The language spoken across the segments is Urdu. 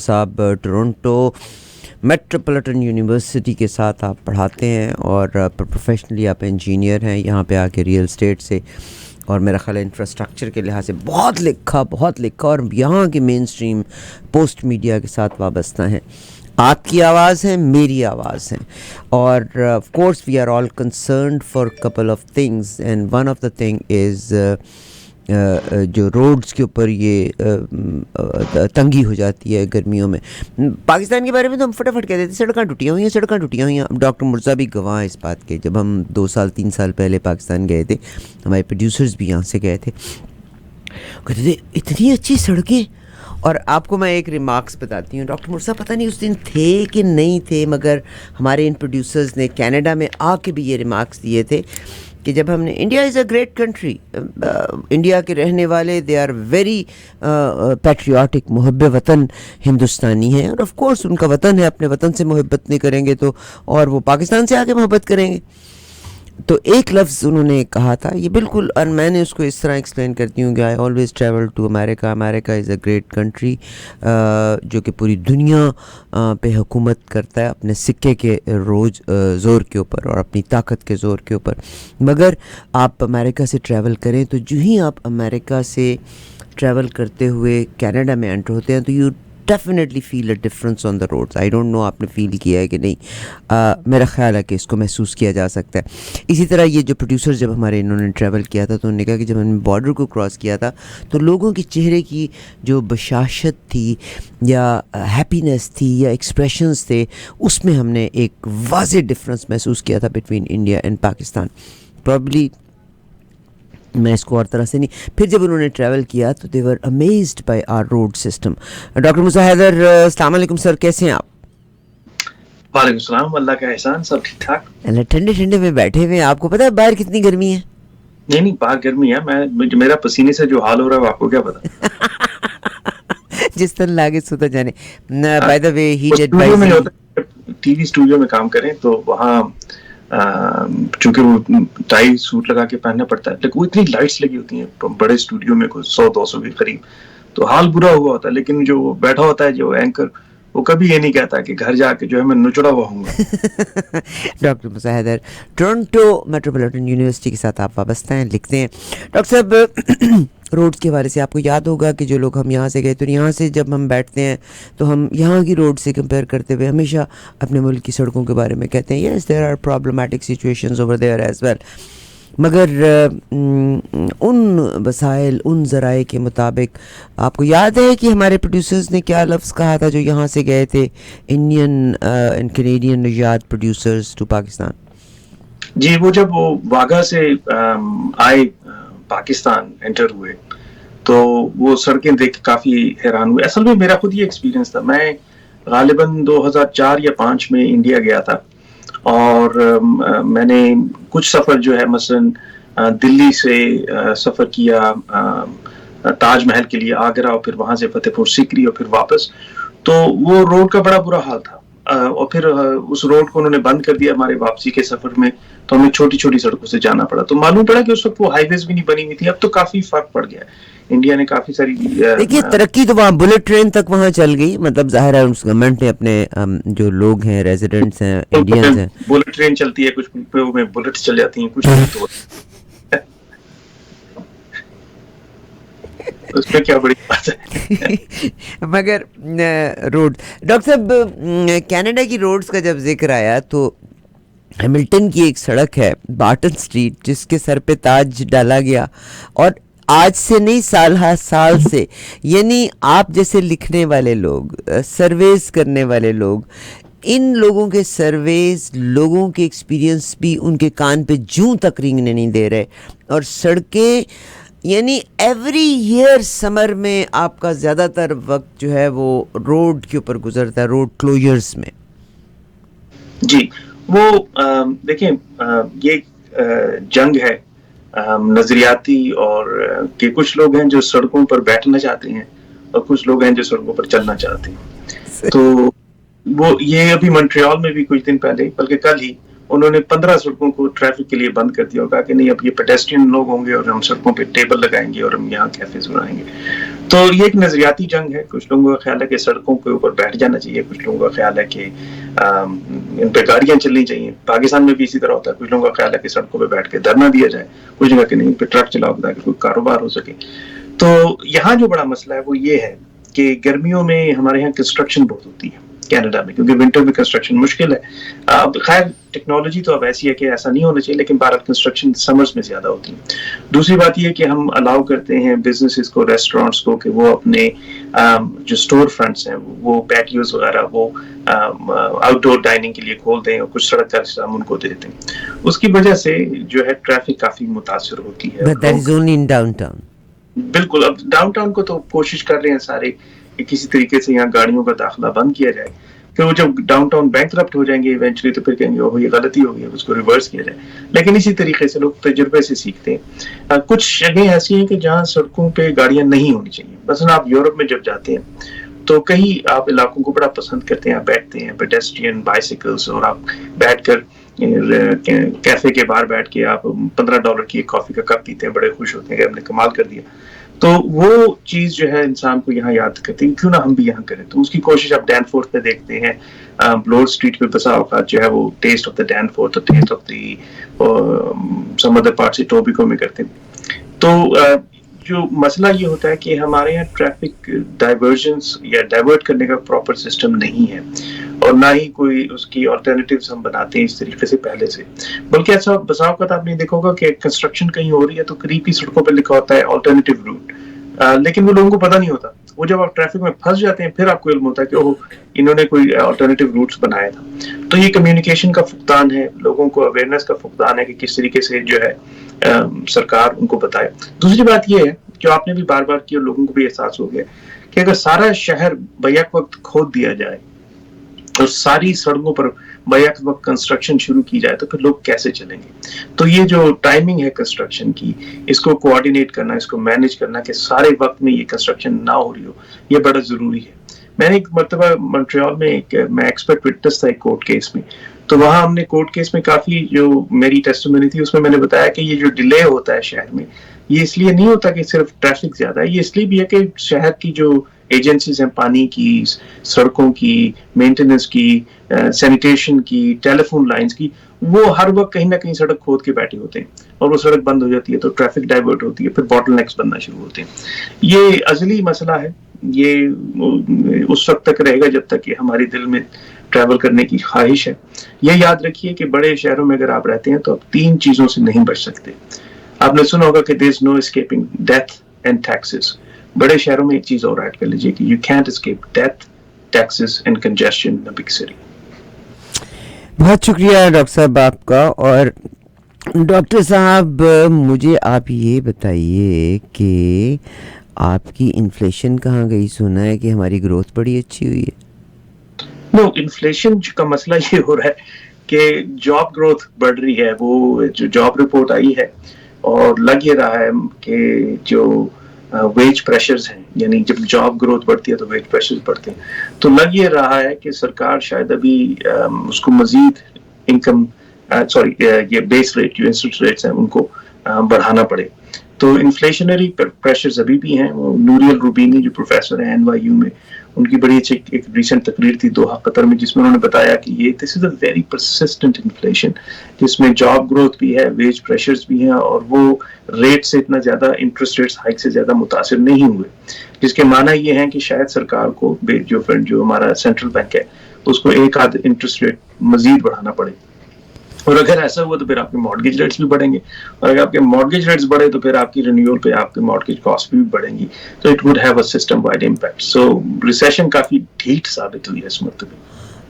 صاحب ٹورنٹو میٹروپولیٹن یونیورسٹی کے ساتھ آپ پڑھاتے ہیں اور پروفیشنلی آپ انجینئر ہیں. یہاں پہ آ کے ریئل اسٹیٹ سے اور میرا خیال ہے انفراسٹرکچر کے لحاظ سے بہت لکھا اور یہاں کے مین اسٹریم پوسٹ میڈیا کے ساتھ وابستہ ہیں. آپ کی آواز ہے, میری آواز ہے, اور of course we are all concerned for couple of things, and one of the thing is جو روڈز کے اوپر یہ تنگی ہو جاتی ہے گرمیوں میں. پاکستان کے بارے میں تو ہم فٹافٹ کہہ دیتے سڑکیں ٹوٹیاں ہوئی ہیں. ڈاکٹر مرزا بھی گواہ اس بات کے. جب ہم 2-3 سال پہلے پاکستان گئے تھے, ہمارے پروڈیوسرز بھی یہاں سے گئے تھے, کہتے تھے اتنی اچھی سڑکیں. اور آپ کو میں ایک ریمارکس بتاتی ہوں, ڈاکٹر مرزا پتہ نہیں اس دن تھے کہ نہیں تھے, مگر ہمارے ان پروڈیوسرز نے کینیڈا میں آ کے بھی یہ ریمارکس دیے تھے کہ جب ہم نے India is a great country, India کے رہنے والے دے آر ویری پیٹریوٹک, محب وطن ہندوستانی ہیں, اور آف کورس ان کا وطن ہے, اپنے وطن سے محبت نہیں کریں گے تو اور وہ پاکستان سے آ کے محبت کریں گے. تو ایک لفظ انہوں نے کہا تھا, یہ بالکل, اور میں نے اس کو اس طرح ایکسپلین کرتی ہوں کہ I always travel to America. America is a great country جو کہ پوری دنیا پہ حکومت کرتا ہے اپنے سکے کے زور کے اوپر اور اپنی طاقت کے زور کے اوپر. مگر آپ امریکہ سے ٹریول کریں تو جو ہی آپ امریکہ سے ٹریول کرتے ہوئے کینیڈا میں انٹر ہوتے ہیں تو you definitely feel a difference on the roads. I don't know آپ نے فیل کیا ہے کہ نہیں, میرا خیال ہے کہ اس کو محسوس کیا جا سکتا ہے. اسی طرح یہ جو پروڈیوسر جب ہمارے انہوں نے ٹریول کیا تھا تو انہوں نے کہا کہ جب ہم نے بارڈر کو کراس کیا تھا تو لوگوں کے چہرے کی جو بشاشت تھی یا ہیپینس تھی یا ایکسپریشنز تھے, اس میں ہم نے ایک واضح ڈفرینس محسوس کیا تھا between India and Pakistan. Probably میں اس کو اور طرح سے نہیں. پھر جب انہوں نے ٹریول کیا تو they were amazed by our road system. Doctor Musa Haider, السلام علیکم سر, کیسے ہیں آپ؟ وعلیکم السلام, اللہ کا احسان, سب ٹھیک ٹھاک. اللہ, ٹھنڈے میں بیٹھے ہوئے ہیں. آپ کو پتہ ہے باہر کتنی گرمی ہے؟ نہیں باہر گرمی ہے, میرا پسینے سے جو حال ہو رہا ہے وہ آپ کو کیا پتا. جس طرح لاگے سوتا جانے. By the way T V studio میں کام کریں تو وہاں چونکہ وہ ٹائی سوٹ لگا کے پہننا پڑتا ہے, لیکن وہ اتنی لائٹس لگی ہوتی ہیں بڑے اسٹوڈیو میں, کوئی 100-200 کے قریب, تو حال برا ہوا ہوتا ہے. لیکن جو بیٹھا ہوتا ہے جو اینکر, وہ کبھی یہ نہیں کہتا کہ گھر جا کے جو ہے میں نچڑا ہوا ہوں گا. Doctor Musa Haider, Toronto metropolitan university کے ساتھ آپ وابستہ ہیں, لکھتے ہیں. ڈاکٹر صاحب, روڈز کے حوالے سے آپ کو یاد ہوگا کہ جو لوگ ہم یہاں سے گئے تو یہاں سے جب ہم بیٹھتے ہیں تو ہم یہاں کی روڈ سے کمپیئر کرتے ہوئے ہمیشہ اپنے ملک کی سڑکوں کے بارے میں کہتے ہیں yes there are problematic situations over there as well, مگر ان وسائل, ان ذرائع کے مطابق آپ کو یاد ہے کہ ہمارے پروڈیوسرز نے کیا لفظ کہا تھا جو یہاں سے گئے تھے, انڈین اینڈ کینیڈین نژاد پروڈیوسرز ٹو پاکستان؟ جی, وہ جب وہ واگا سے آئے پاکستان انٹر ہوئے تو وہ سڑکیں دیکھ کے کافی حیران ہوئے. اصل میں میرا خود یہ ایکسپیرینس تھا, میں غالباً 2004 یا 2005 میں انڈیا گیا تھا, اور میں نے کچھ سفر جو ہے مثلا دلی سے سفر کیا تاج محل کے لیے آگرہ, اور پھر وہاں سے فتح پور سیکری, اور پھر واپس. تو وہ روڈ کا بڑا برا حال تھا, اور پھر اس روڈ کو انہوں نے بند کر دیا ہمارے واپسی کے سفر میں, تو ہمیں چھوٹی چھوٹی سڑکوں سے جانا پڑا. تو معلوم پڑا کہ اس وقت وہ ہائی ویز بھی نہیں بنی ہوئی تھی. اب تو کافی فرق پڑ گیا, انڈیا نے کافی ساری دیکھیے ترقی تو وہاں بلٹ ٹرین تک وہاں چل گئی, مطلب ظاہر ہے اس گورنمنٹ نے اپنے جو لوگ ہیں ریزیڈنٹس ہیں انڈینز ہیں, بلٹ ٹرین چلتی ہے, کچھ میں بلٹ چل جاتی ہیں, کچھ تو اس میں کیا بڑی بات ہے. مگر روڈ, ڈاکٹر صاحب کینیڈا کی روڈز کا جب ذکر آیا تو ہیملٹن کی ایک سڑک ہے بارٹن اسٹریٹ جس کے سر پہ تاج ڈالا گیا, اور آج سے نہیں سال سے, یعنی آپ جیسے لکھنے والے لوگ, سرویز کرنے والے لوگ, ان لوگوں کے سرویز, لوگوں کے ایکسپیرینس بھی ان کے کان پہ جوں تک رینگنے نہیں دے رہے. اور سڑکیں یعنی ایوری ایئر سمر میں آپ کا زیادہ تر وقت جو ہے وہ روڈ کے اوپر گزرتا ہے, روڈ کلوجرز میں. جی, وہ دیکھیں یہ جنگ ہے نظریاتی, اور کہ کچھ لوگ ہیں جو سڑکوں پر بیٹھنا چاہتے ہیں اور کچھ لوگ ہیں جو سڑکوں پر چلنا چاہتے ہیں. تو وہ یہ ابھی مونٹریال میں بھی کچھ دن پہلے, بلکہ کل ہی, انہوں نے 15 سڑکوں کو ٹریفک کے لیے بند کر دیا, اور کہا کہ نہیں اب یہ پیڈیسٹرین لوگ ہوں گے اور ہم سڑکوں پہ ٹیبل لگائیں گے اور ہم یہاں کیفیز بنائیں گے. تو یہ ایک نظریاتی جنگ ہے. کچھ لوگوں کا خیال ہے کہ سڑکوں کے اوپر بیٹھ جانا چاہیے, کچھ لوگوں کا خیال ہے کہ ان پہ گاڑیاں چلنی چاہیے. پاکستان میں بھی اسی طرح ہوتا ہے, کچھ لوگوں کا خیال ہے کہ سڑکوں پہ بیٹھ کے دھرنا دیا جائے, کچھ جگہ کہ نہیں ان پہ ٹرک چلاؤ تاکہ کوئی کاروبار ہو سکے. تو یہاں جو بڑا مسئلہ ہے وہ یہ ہے کہ گرمیوں میں ہمارے یہاں کنسٹرکشن بہت ہوتی ہے کینیڈا میں, کیونکہ ونٹر میں کنسٹرکشن مشکل ہے. اب خیر ٹیکنالوجی تو اب ایسی ہے کہ ایسا نہیں ہونا چاہیے, لیکن بھارت کنسٹرکشن سمرز میں زیادہ ہوتی ہے. دوسری بات یہ کہ ہم الاؤ کرتے ہیں بزنسز کو, ریسٹورینٹس کو, کہ وہ اپنے جو اسٹور فرنٹس ہیں وہ پیٹیوز وغیرہ وہ آؤٹ ڈور ڈائننگ کے لیے کھول دیں اور کچھ سڑک کا حصہ ان کو دے دیں. اس کی وجہ سے جو ہے ٹریفک کافی متاثر ہوتی ہے. But that is only in downtown. بالکل. اب ڈاؤن ٹاؤن کو تو کوشش کر رہے ہیں سارے کہ کسی طریقے سے یہاں گاڑیوں کا داخلہ بند کیا جائے, پھر وہ جب ڈاؤن ٹاؤن بینکرپٹ ہو جائیں گے ایونچولی تو پھر کہیں گے وہ یہ غلطی ہو گئی, اس کو ریورس کیا جائے. لیکن اسی طریقے سے لوگ تجربے سے سیکھتے ہیں. کچھ جگہیں ایسی ہیں کہ جہاں سڑکوں پہ گاڑیاں نہیں ہونی چاہیے. مثلا آپ یورپ میں جب جاتے ہیں تو کئی آپ علاقوں کو بڑا پسند کرتے ہیں, آپ بیٹھتے ہیں پیڈسٹرین بائیسیکلس, اور آپ بیٹھ کر کیفے کے باہر بیٹھ کے آپ $15 کی ایک کافی کا کپ پیتے ہیں, بڑے خوش ہوتے ہیں کہ ہم نے کمال کر دیا. تو وہ چیز جو ہے انسان کو یہاں یاد کرتی ہے, کیوں نہ ہم بھی یہاں کریں. تو اس کی کوشش آپ ڈین فورتھ پہ دیکھتے ہیں, بلور اسٹریٹ پہ بسا اوقات جو ہے وہ taste of the Danforth, taste of the some other parts tobacco میں کرتے ہیں. تو جو مسئلہ یہ ہوتا ہے کہ ہمارے یہاں ٹریفک ڈائیورژنس یا ڈائیورٹ کرنے کا پراپر سسٹم نہیں ہے, اور نہ ہی کوئی اس کی آلٹرنیٹیوز ہم بناتے ہیں اس طریقے سے پہلے سے. بلکہ ایسا بسا اوقات آپ نے دیکھا ہوگا کہ کنسٹرکشن کہیں ہو رہی ہے تو قریب کی سڑکوں پہ لکھا ہوتا ہے آلٹرنیٹیو روٹ, لیکن وہ لوگوں کو پتہ نہیں ہوتا. وہ جب آپ ٹریفک میں پھنس جاتے ہیں پھر آپ کو علم ہوتا ہے کہ اوہ انہوں نے کوئی آلٹرنیٹیو روٹس بنایا تھا. تو یہ کمیونیکیشن کا فقدان ہے, لوگوں کو اویئرنیس کا فقدان ہے کہ کس طریقے سے جو ہے سرکار ان کو بتائے. دوسری بات یہ ہے جو آپ نے بھی بار بار کی اور لوگوں کو بھی احساس ہو گیا کہ اگر سارا شہر بیک وقت کھود دیا جائے اور ساری سڑکوں پر بیک وقت کنسٹرکشن شروع کی جائے تو پھر لوگ کیسے چلیں گے. تو یہ جو ٹائمنگ ہے کنسٹرکشن کی, اس کو کوآرڈینیٹ کرنا, اس کو مینیج کرنا کہ سارے وقت میں یہ کنسٹرکشن نہ ہو رہی ہو, یہ بڑا ضروری ہے. میں نے ایک مرتبہ مونٹریال میں میں ایکسپرٹ وٹنس تھا ایک کورٹ کیس میں, تو وہاں ہم نے کورٹ کیس میں کافی جو میری ٹیسٹیمونی تھی اس میں نے بتایا کہ یہ جو ڈیلے ہوتا ہے شہر میں, یہ اس لیے نہیں ہوتا کہ صرف ٹریفک زیادہ ہے, یہ اس لیے بھی ہے کہ شہر کی جو ایجنسیز ہیں, پانی کی, سڑکوں کی مینٹیننس کی, سینیٹیشن کی, ٹیلی فون لائنز کی, وہ ہر وقت کہیں نہ کہیں سڑک کھود کے بیٹھے ہوتے ہیں, اور وہ سڑک بند ہو جاتی ہے تو ٹریفک ڈائیورٹ ہوتی ہے, پھر باٹل نیکس بننا شروع ہوتے ہیں. یہ ازلی مسئلہ ہے, یہ اس وقت تک رہے گا جب تک کہ ہمارے دل میں ٹریول کرنے کی خواہش ہے. یہ یاد رکھیے کہ بڑے شہروں میں اگر آپ رہتے ہیں تو آپ 3 چیزوں سے نہیں بچ سکتے. آپ نے سنا ہوگا کہ there is no escaping death and taxes. بڑے شہروں میں ایک چیز اور ایڈ کر لیجیے کہ you can't escape death, taxes and congestion in a big city. بہت شکریہ ڈاکٹر صاحب آپ کا. اور ڈاکٹر صاحب مجھے آپ یہ بتائیے کہ آپ کی انفلیشن کہاں گئی؟ سنا ہے کہ ہماری گروتھ بڑی اچھی ہوئی ہے. نو, انفلیشن کا مسئلہ یہ ہو رہا ہے کہ جاب گروتھ بڑھ رہی ہے. وہ جو جاب رپورٹ آئی ہے اور لگ یہ رہا ہے کہ جو ویج پریشرز ہیں, یعنی جب جاب گروتھ بڑھتی ہے تو ویج پریشرز بڑھتے ہیں, تو لگ یہ رہا ہے کہ سرکار شاید ابھی اس کو مزید انکم یہ بیس ریٹ جو انسٹنٹ ریٹس ہیں ان کو بڑھانا پڑے. تو انفلیشنری پریشرز ابھی بھی ہیں. نوریل روبینی جو پروفیسر ہیں NYU میں, ان کی بڑی اچھی ایک ریسنٹ تقریر تھی دوحہ قطر میں, جس میں انہوں نے بتایا کہ یہ دس از اے ویری پرسسٹنٹ انفلیشن, جس میں جاب گروتھ بھی ہے, ویج پریشرز بھی ہیں, اور وہ ریٹ سے اتنا زیادہ انٹرسٹ ریٹس ہائک سے زیادہ متاثر نہیں ہوئے, جس کے معنی یہ ہے کہ شاید سرکار کو جو ہمارا سینٹرل بینک ہے اس کو ایک آدھ انٹرسٹ ریٹ مزید بڑھانا پڑے. اور اگر ایسا ہوا تو پھر آپ کے مارگیج ریٹس بھی بڑھیں گے, اور اگر آپ کے مارگیج ریٹس بڑھے تو پھر آپ کی رینیول پہ آپ کے مارگیج کاسٹ بھی بڑھیں گی. تو it would have a system wide impact. So recession کافی ڈھیٹ ثابت ہوئی ہے اس مرتبہ.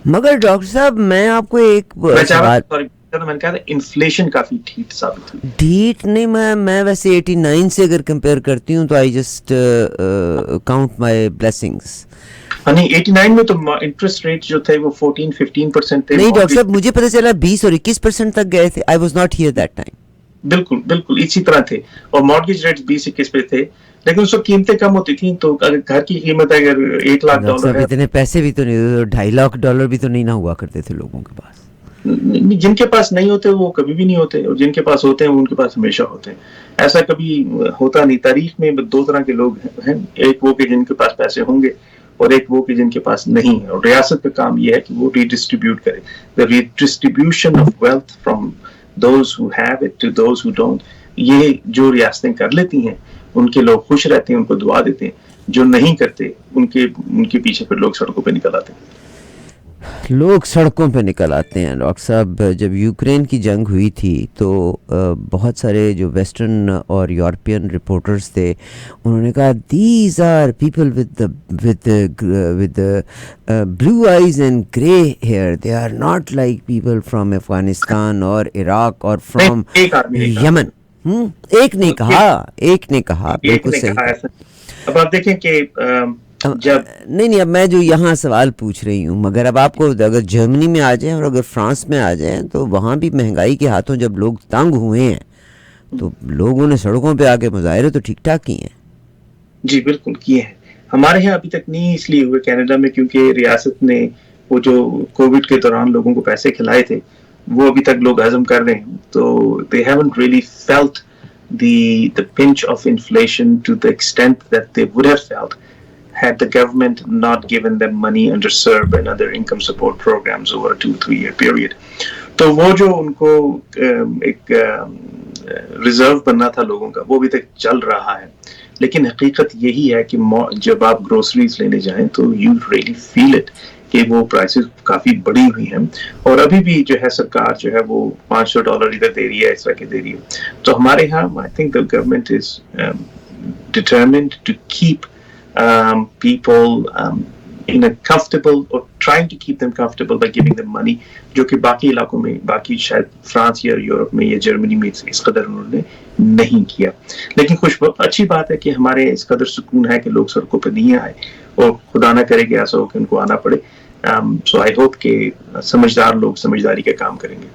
مگر ڈاکٹر صاحب میں آپ کو ایک میں نے کہا تھا انفلیشن کافی ڈھیٹ ثابت ہوئی. ڈھیٹ نہیں, میں ویسے 89 سے اگر کمپیئر کرتی ہوں تو I just count my blessings. نہیں, 89 میں تو انٹرسٹ ریٹ جو تھے وہ 14-15% تھے. نہیں ڈاکٹر صاحب, مجھے پتہ چلا 20 اور 21% تک گئے تھے. I was not here that time. بالکل بالکل اسی طرح تھے, اور مارگیج ریٹس 20-21 پہ تھے, لیکن اس وقت قیمتیں کم ہوتی تھیں. تو اگر گھر کی قیمت اگر $1 لاکھ ہے, اتنے پیسے بھی تو نہیں, $2.5 لاکھ بھی تو نہیں نہ ہوا کرتے تھے لوگوں کے پاس. جن کے پاس نہیں ہوتے وہ کبھی بھی نہیں ہوتے, اور جن کے پاس ہوتے ہیں وہ ان کے پاس ہمیشہ ہوتے ہیں. ایسا کبھی ہوتا نہیں. تاریخ میں دو طرح کے لوگ ہیں, ایک وہ کہ جن کے پاس پیسے ہوں گے, اور ایک وہ کہ جن کے پاس نہیں ہے. اور ریاست کا کام یہ ہے کہ وہ ریڈسٹریبیوٹ کرے. The redistribution of wealth from those who have it to those who don't, یہ جو ریاستیں کر لیتی ہیں ان کے لوگ خوش رہتے ہیں, ان کو دعا دیتے ہیں. جو نہیں کرتے ان کے پیچھے پھر لوگ سڑکوں پہ نکل آتے ہیں. لوگ سڑکوں پہ نکل آتے ہیں. ڈاکٹر صاحب, جب یوکرین کی جنگ ہوئی تھی تو بہت سارے جو ویسٹرن اور یورپین رپورٹرز تھے انہوں نے کہا these are people with blue eyes and grey hair, they are not like people from Afghanistan اور عراق اور فرام یمن. ایک نے کہا بالکل صحیح. اب آپ دیکھیں کہ نہیں اب میں جو یہاں سوال پوچھ رہی ہوں, مگر اب آپ کو اگر جرمنی میں آ جائیں اور اگر فرانس میں آ جائیں تو وہاں بھی مہنگائی کے ہاتھوں جب لوگ تنگ ہوئے ہیں تو لوگوں نے سڑکوں پہ آ کے مظاہرے تو ٹھیک ٹھاک کیے ہیں. جی بالکل کیے ہیں. ہمارے یہاں ابھی تک نہیں اس لیے ہوئے کینیڈا میں, کیونکہ ریاست نے وہ جو کووڈ کے دوران لوگوں کو پیسے کھلائے تھے وہ ابھی تک لوگ ہضم کر رہے ہیں. تو they haven't really felt the pinch of inflation to the extent that they would have felt had the government not given them money under CERB and other income support programs over a 2-3 year period. تو وہ جو ان کو ایک ریزرو بننا تھا لوگوں کا وہ ابھی تک چل رہا ہے. لیکن حقیقت یہی ہے کہ جب آپ گروسریز لینے جائیں تو یو ریئلی فیل اٹ کہ وہ پرائسز کافی بڑی ہوئی ہیں. اور ابھی بھی جو ہے سرکار جو ہے وہ $500 ادھر دے رہی ہے, اس طرح کے دے رہی ہے. تو ہمارے یہاں I think the government is determined to keep people in a comfortable or trying to keep them comfortable by giving them money, جو کہ باقی علاقوں میں, باقی شاید فرانس یا یورپ میں یا جرمنی میں اس قدر انہوں نے نہیں کیا. لیکن اچھی بات ہے کہ ہمارے اس قدر سکون ہے کہ لوگ سڑکوں پہ نہیں آئے, اور خدا نہ کرے کہ ایسا ہو کہ ان کو آنا پڑے. سو آئی ہوپ کہ سمجھدار لوگ سمجھداری کا کام کریں گے.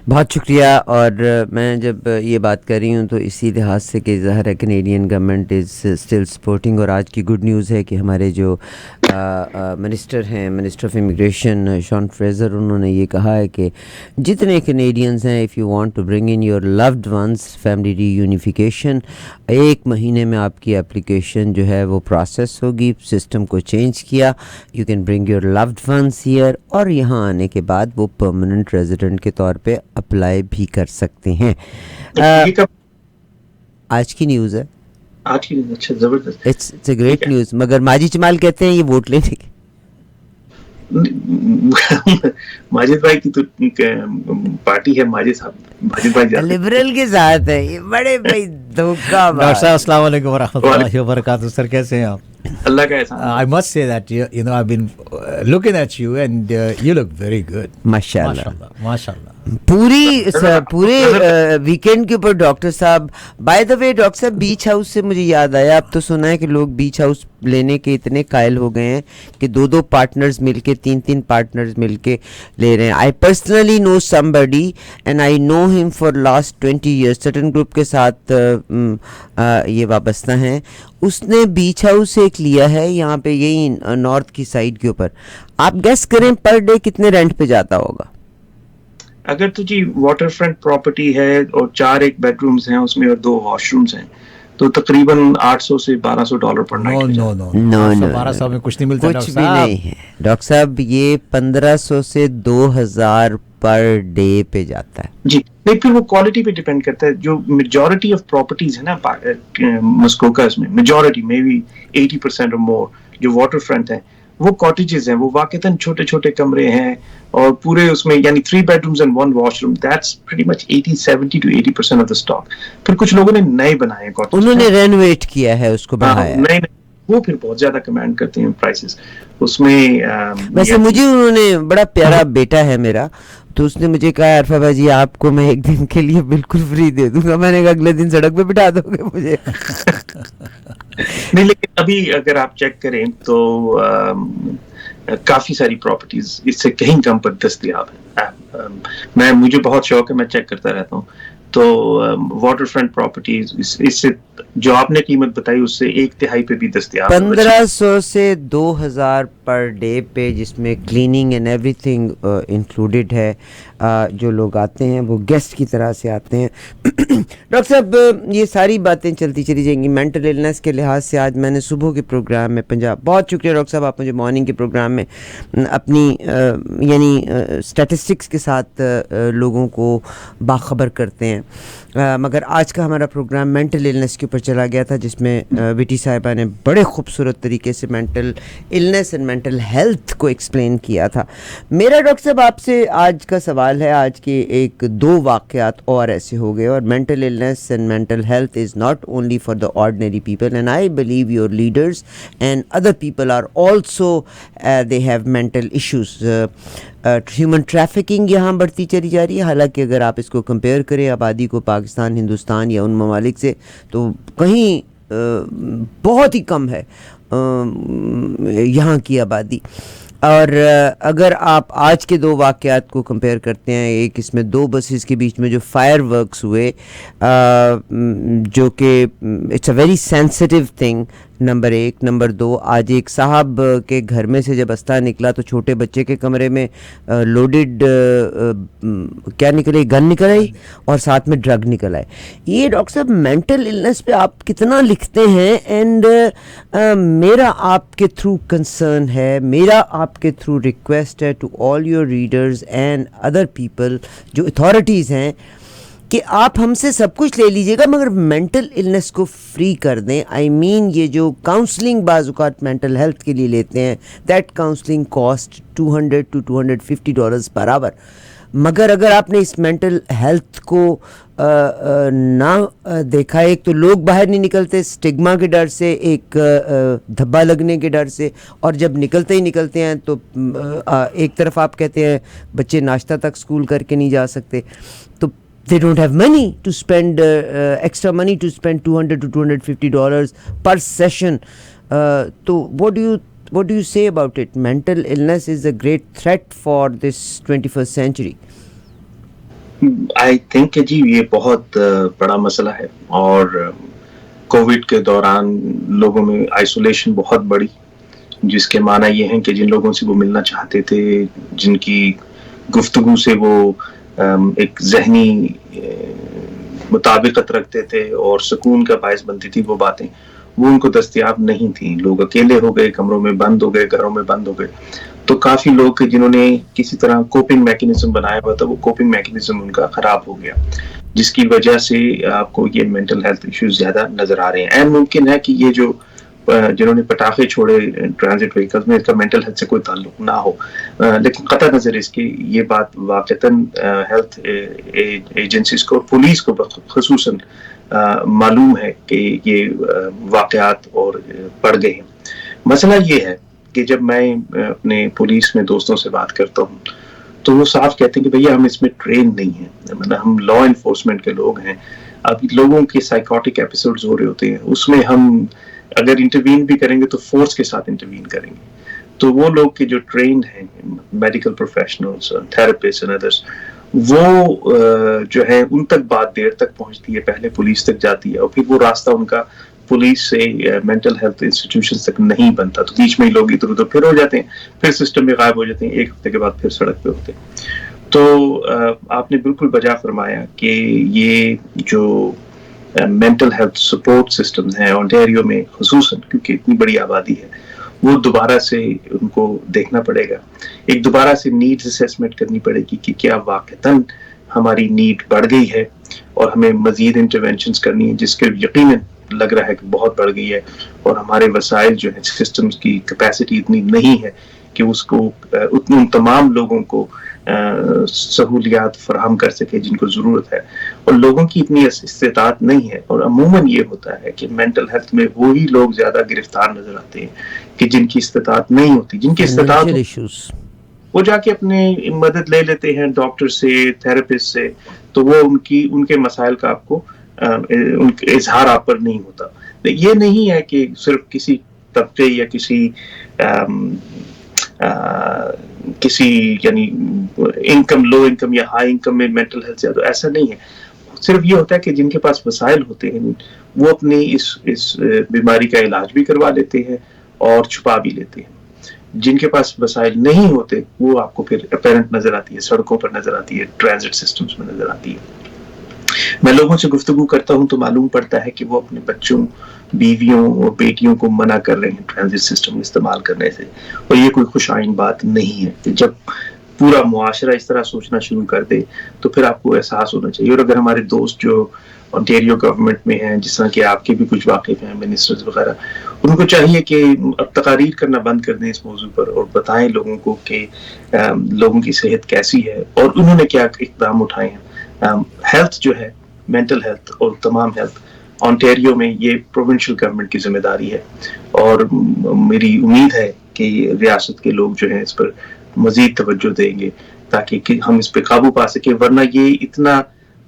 بہت شکریہ. اور میں جب یہ بات کر رہی ہوں تو اسی لحاظ سے کہ ظاہر ہے Canadian government is still supporting, اور آج کی گڈ نیوز ہے کہ ہمارے جو منسٹر ہیں, minister of immigration Sean Fraser, انہوں نے یہ کہا ہے کہ جتنے کینیڈینز ہیں if you want to bring in your loved ones family reunification, 1 مہینے میں آپ کی اپلیکیشن جو ہے وہ پروسیس ہوگی. سسٹم کو چینج کیا, you can bring your loved ones here, اور یہاں آنے کے بعد وہ پرماننٹ ریزیڈنٹ کے طور پہ اپلائی بھی کر سکتے ہیں. آج کی نیوز ہے, آج کی اچھا زبردست, اٹس اے گریٹ نیوز. مگر ماجد چمال کہتے ہیں یہ ووٹ لینے کے ماجد بھائی کی تو پارٹی ہے, ماجد صاحب, ماجد بھائی لبرل کے ساتھ ہے یہ, بڑے بھائی دھوکہ. ڈاکٹر صاحب السلام علیکم ورحمۃ اللہ وبرکاتہ. سر کیسے ہیں آپ؟ اللہ کا احسان. I must say that you know I've been looking at you and you look very good. ماشاءاللہ ماشاءاللہ. پورے ویکینڈ کے اوپر ڈاکٹر صاحب. بائی دا وے ڈاکٹر صاحب, بیچ ہاؤس سے مجھے یاد آیا, اب تو سنا ہے کہ لوگ بیچ ہاؤس لینے کے اتنے قائل ہو گئے ہیں کہ 2 پارٹنرز مل کے, 3 پارٹنرز مل کے لے رہے ہیں. I personally know somebody and I know him for last 20 years. سٹن گروپ کے ساتھ یہ وابستہ ہیں. اس نے بیچ ہاؤس ایک لیا ہے یہاں پہ, یہی نارتھ کی سائڈ کے اوپر. آپ گیس کریں پر ڈے کتنے رینٹ پہ جاتا ہوگا؟ اگر تو جی واٹر فرنٹ پراپرٹی ہے اور 4 ایک بیڈ رومز ہیں اس میں اور 2 واش رومز ہیں تو تقریباً $800 سے $1200 پر نائٹ. نو 1200 میں کچھ نہیں ملتا. کچھ بھی نہیں ہے ڈاکٹر صاحب, یہ 1500 سے 2000 پر ڈے پہ جاتا ہے. جی نہیں, پھر وہ کوالٹی پہ ڈیپینڈ کرتا ہے. جو میجورٹی آف پراپرٹیز ہے نا مسکوکاز میں, میجورٹی میں بھی 80% اور مور جو واٹر فرنٹ ہیں وہ کاٹیجز ہیں, وہ واقعتاً چھوٹے چھوٹے کمرے ہیں اور پورے اس میں یعنی 3 bedrooms and 1 washroom. That's pretty much 70 to 80% of the stock. پھر کچھ لوگوں نے نئے بنائے ہیں, انہوں نے رینویٹ کیا ہے, اس کو بڑھایا. نئے وہ پھر بہت زیادہ کمانڈ کرتے ہیں پرائسز اس میں. ویسے مجھے انہوں نے, بڑا پیارا بیٹا ہے میرا, تو اس نے مجھے کہا عرفہ بھائی جی آپ کو میں 1 دن کے لیے بالکل فری دے دوں گا. میں نے کہا اگلے دن سڑک پہ بٹھا دو گے مجھے. نہیں لیکن ابھی اگر آپ چیک کریں تو کافی ساری پراپرٹیز اس سے کہیں کم پر دستیاب ہیں. مجھے بہت شوق ہے, میں چیک کرتا رہتا ہوں. تو واٹر فرنٹ پراپرٹیز اس سے جو آپ نے قیمت بتائی اس سے 1/3 پہ بھی دستیاب ہے. 1500 سے 2000 پر ڈے پہ، جس میں cleaning and every thing included ہے. جو لوگ آتے ہیں وہ گیسٹ کی طرح سے آتے ہیں. ڈاکٹر صاحب یہ ساری باتیں چلتی چلی جائیں گی. مینٹل النس کے لحاظ سے آج میں نے صبح کے پروگرام میں پنجاب، بہت شکریہ ڈاکٹر صاحب، آپ مجھے مارننگ کے پروگرام میں اپنی یعنی اسٹیٹسٹکس کے ساتھ لوگوں کو باخبر کرتے ہیں. مگر آج کا ہمارا پروگرام مینٹل النس کے اوپر چلا گیا تھا، جس میں وٹی صاحبہ نے بڑے خوبصورت طریقے سے mental illness and mental health کو ایکسپلین کیا تھا. میرا ڈاکٹر صاحب آپ سے آج کا سوال ہے، آج کے 2 واقعات اور ایسے ہو گئے، اور mental illness and mental health is not only for the ordinary people, and I believe your leaders and other people are also they have mental issues. Human trafficking یہاں بڑھتی چلی جا رہی ہے، حالانکہ اگر آپ اس کو کمپیئر کریں آبادی کو پاکستان، ہندوستان یا ان ممالک سے، تو کہیں بہت ہی کم ہے یہاں کی آبادی. اور اگر آپ آج کے 2 واقعات کو کمپیئر کرتے ہیں، ایک اس میں 2 بسز کے بیچ میں جو فائر ورکس ہوئے، جو کہ it's a very sensitive thing, number 1. Number 2، آج ایک صاحب کے گھر میں سے جب اسلحہ نکلا تو چھوٹے بچے کے کمرے میں لوڈڈ کیا نکلے، گن نکل آئی، اور ساتھ میں ڈرگ نکل آئے. یہ ڈاکٹر صاحب مینٹل النس پہ آپ کتنا لکھتے ہیں؟ اینڈ میرا آپ کے تھرو کنسرن ہے، میرا آپ کے تھرو ریکویسٹ ہے to all your readers and other people جو اتھارٹیز ہیں، کہ آپ ہم سے سب کچھ لے لیجئے گا مگر مینٹل النس کو فری کر دیں. آئی مین یہ جو کاؤنسلنگ بعض اوقات مینٹل ہیلتھ کے لیے لیتے ہیں، دیٹ کاؤنسلنگ کاسٹ $200 to $250 پر آور. مگر اگر آپ نے اس مینٹل ہیلتھ کو نہ دیکھا، ایک تو لوگ باہر نہیں نکلتے سٹگما کے ڈر سے، ایک دھبا لگنے کے ڈر سے، اور جب نکلتے ہی نکلتے ہیں تو ایک طرف آپ کہتے ہیں بچے ناشتہ تک اسکول کر کے نہیں جا سکتے، تو they don't have money to spend extra money to spend $200 to $250 per session. So what do you say about it? Mental illness is a great threat for this 21st century. I think کہ جی یہ بہت بڑا مسئلہ ہے، اور کووڈ کے دوران لوگوں میں آئسولیشن بہت بڑی، جس کے معنی یہ ہیں کہ جن لوگوں سے وہ ملنا چاہتے تھے، جن کی گفتگو سے وہ ایک ذہنی مطابقت رکھتے تھے اور سکون کا باعث بنتی تھی وہ باتیں، وہ ان کو دستیاب نہیں تھیں. لوگ اکیلے ہو گئے، کمروں میں بند ہو گئے، گھروں میں بند ہو گئے. تو کافی لوگ جنہوں نے کسی طرح کوپنگ میکینزم بنایا ہوا تھا، وہ کوپنگ میکینزم ان کا خراب ہو گیا، جس کی وجہ سے آپ کو یہ مینٹل ہیلتھ ایشوز زیادہ نظر آ رہے ہیں. اینڈ ممکن ہے کہ یہ جو جنہوں نے پٹاخے چھوڑے ٹرانزٹ وہیکلز میں، اس کا مینٹل ہیلتھ سے کوئی تعلق نہ ہو، لیکن قطع نظر اس کی یہ بات واقعتاً ہیلتھ ایجنسیز کو، پولیس کو خصوصاً معلوم ہے کہ یہ واقعات اور بڑھ گئے ہیں. مسئلہ یہ ہے کہ جب میں اپنے پولیس میں دوستوں سے بات کرتا ہوں تو وہ صاف کہتے ہیں کہ بھیا ہم اس میں ٹرین نہیں ہیں، مطلب ہم لا انفورسمنٹ کے لوگ ہیں. اب لوگوں کے سائیکوٹک ایپیسوڈز ہو رہے ہوتے ہیں، اس میں ہم اگر انٹروین بھی کریں گے تو فورس کے ساتھ انٹروین کریں گے. تو وہ لوگ کے جو ٹرینڈ ہیں، medical professionals, therapist and others, وہ جو ہے ان تک بات دیر تک پہنچتی ہے، پہلے پولیس تک جاتی ہے، اور پھر وہ راستہ ان کا پولیس سے مینٹل ہیلتھ انسٹیٹیوشنز تک نہیں بنتا. تو بیچ میں ہی لوگ ادھر ادھر پھر ہو جاتے ہیں، پھر سسٹم میں غائب ہو جاتے ہیں، ایک ہفتے کے بعد پھر سڑک پہ ہوتے ہیں. تو آپ نے بالکل بجا فرمایا کہ یہ جو مینٹل ہیلتھ سپورٹ سسٹم ہے اونٹیریو میں خصوصاً، کیونکہ اتنی بڑی آبادی ہے، وہ دوبارہ سے ان کو دیکھنا پڑے گا. ایک دوبارہ سے نیڈز اسیسمنٹ کرنی پڑے گی کہ کیا واقعتاً ہماری نیڈ بڑھ گئی ہے اور ہمیں مزید انٹرونشنز کرنی ہے، جس کے یقیناً لگ رہا ہے کہ بہت بڑھ گئی ہے، اور ہمارے وسائل جو ہیں، سسٹمز کی کیپیسٹی اتنی نہیں ہے کہ اس کو ان تمام لوگوں کو سہولیات فراہم کر سکے جن کو ضرورت ہے، اور لوگوں کی اتنی استطاعت نہیں ہے. اور عموماً یہ ہوتا ہے کہ مینٹل ہیلتھ میں وہی لوگ زیادہ گرفتار نظر آتے ہیں کہ جن کی استطاعت نہیں ہوتی. جن کی استطاعت وہ جا کے اپنی مدد لے لیتے ہیں ڈاکٹر سے، تھراپسٹ سے، تو وہ ان کے مسائل کا آپ کو ان کے اظہار آپ پر نہیں ہوتا. یہ نہیں ہے کہ صرف کسی طبقے یا کسی یعنی انکم، لو انکم یا ہائی انکم میں مینٹل ہیلتھ زیادہ، ایسا نہیں ہے. صرف یہ ہوتا ہے کہ جن کے پاس وسائل ہوتے ہیں وہ اپنی اس بیماری کا علاج بھی کروا لیتے ہیں اور چھپا بھی لیتے ہیں. جن کے پاس وسائل نہیں ہوتے وہ آپ کو پھر اپیرنٹ نظر آتی ہے, سڑکوں پر نظر آتی ہے, ٹرانزٹ سسٹمز میں نظر آتی ہے. میں لوگوں سے گفتگو کرتا ہوں تو معلوم پڑتا ہے کہ وہ اپنے بچوں, بیویوں اور بیٹیوں کو منع کر رہے ہیں ٹرانزٹ سسٹم استعمال کرنے سے, اور یہ کوئی خوش آئند بات نہیں ہے. کہ جب پورا معاشرہ اس طرح سوچنا شروع کر دے تو پھر آپ کو احساس ہونا چاہیے. اور اگر ہمارے دوست جو انٹیریو گورنمنٹ میں ہیں, جس طرح کہ آپ کے بھی کچھ واقف ہیں, منسٹرز وغیرہ, ان کو چاہیے کہ اب تقاریر کرنا بند کر دیں اس موضوع پر اور بتائیں لوگوں کو کہ لوگوں کی صحت کیسی ہے اور انہوں نے کیا اقدام اٹھائے ہیں. ہیلتھ جو ہے, مینٹل ہیلتھ اور تمام ہیلتھ آنٹیریو میں یہ پروونشل گورنمنٹ کی ذمہ داری ہے, اور میری امید ہے کہ ریاست کے لوگ جو ہیں اس پر مزید توجہ دیں گے تاکہ ہم اس پہ قابو پا سکیں. ورنہ یہ اتنا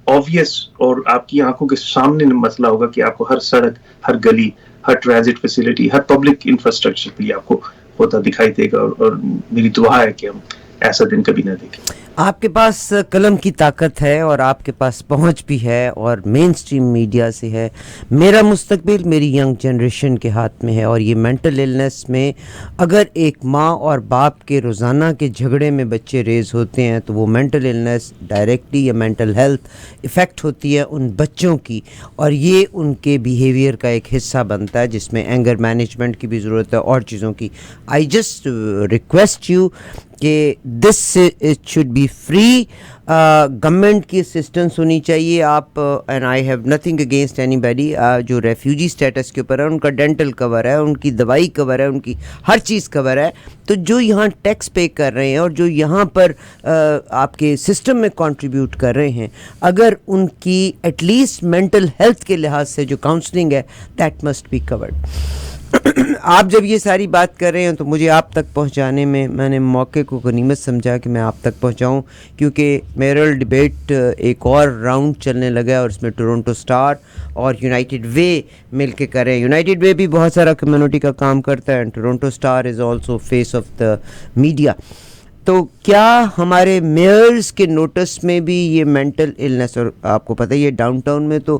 obvious اور آپ کی آنکھوں کے سامنے مسئلہ ہوگا کہ آپ کو ہر سڑک, ہر گلی, ہر ٹرانزٹ فیسلٹی, ہر پبلک انفراسٹرکچر بھی آپ کو ہوتا دکھائی دے گا. اور میری دعا ہے کہ ہم ایسا دن کبھی نہ دیکھیں. آپ کے پاس قلم کی طاقت ہے اور آپ کے پاس پہنچ بھی ہے اور مین سٹریم میڈیا سے ہے. میرا مستقبل میری ینگ جنریشن کے ہاتھ میں ہے, اور یہ مینٹل النس میں اگر ایک ماں اور باپ کے روزانہ کے جھگڑے میں بچے ریز ہوتے ہیں تو وہ مینٹل النس ڈائریکٹلی یا مینٹل ہیلتھ افیکٹ ہوتی ہے ان بچوں کی, اور یہ ان کے بیہیویئر کا ایک حصہ بنتا ہے جس میں اینگر مینجمنٹ کی بھی ضرورت ہے اور چیزوں کی. آئی جسٹ ریکویسٹ یو کہ this should be free, government کی اسسٹنس ہونی چاہیے. آپ and I have nothing against anybody جو ریفیوجی اسٹیٹس کے اوپر ہے, ان کا ڈینٹل کور ہے, ان کی دوائی کور ہے, ان کی ہر چیز کور ہے. تو جو یہاں ٹیکس پے کر رہے ہیں اور جو یہاں پر آپ کے سسٹم میں کنٹریبیوٹ کر رہے ہیں, اگر ان کی ایٹ لیسٹ مینٹل ہیلتھ کے لحاظ سے جو کاؤنسلنگ ہے دیٹ مسٹ بی کورڈ. آپ جب یہ ساری بات کر رہے ہیں تو مجھے آپ تک پہنچانے میں نے موقع کو غنیمت سمجھا کہ میں آپ تک پہنچاؤں, کیونکہ میرل ڈبیٹ ایک اور راؤنڈ چلنے لگا ہے اور اس میں ٹورنٹو اسٹار اور یونائٹیڈ وے مل کے کر رہے ہیں. یونائٹیڈ وے بھی بہت سارا کمیونٹی کا کام کرتا ہے, and Toronto Star is also face of the media. تو کیا ہمارے میئرز کے نوٹس میں بھی یہ مینٹل النس, اور آپ کو پتہ ہی ہے ڈاؤن ٹاؤن میں تو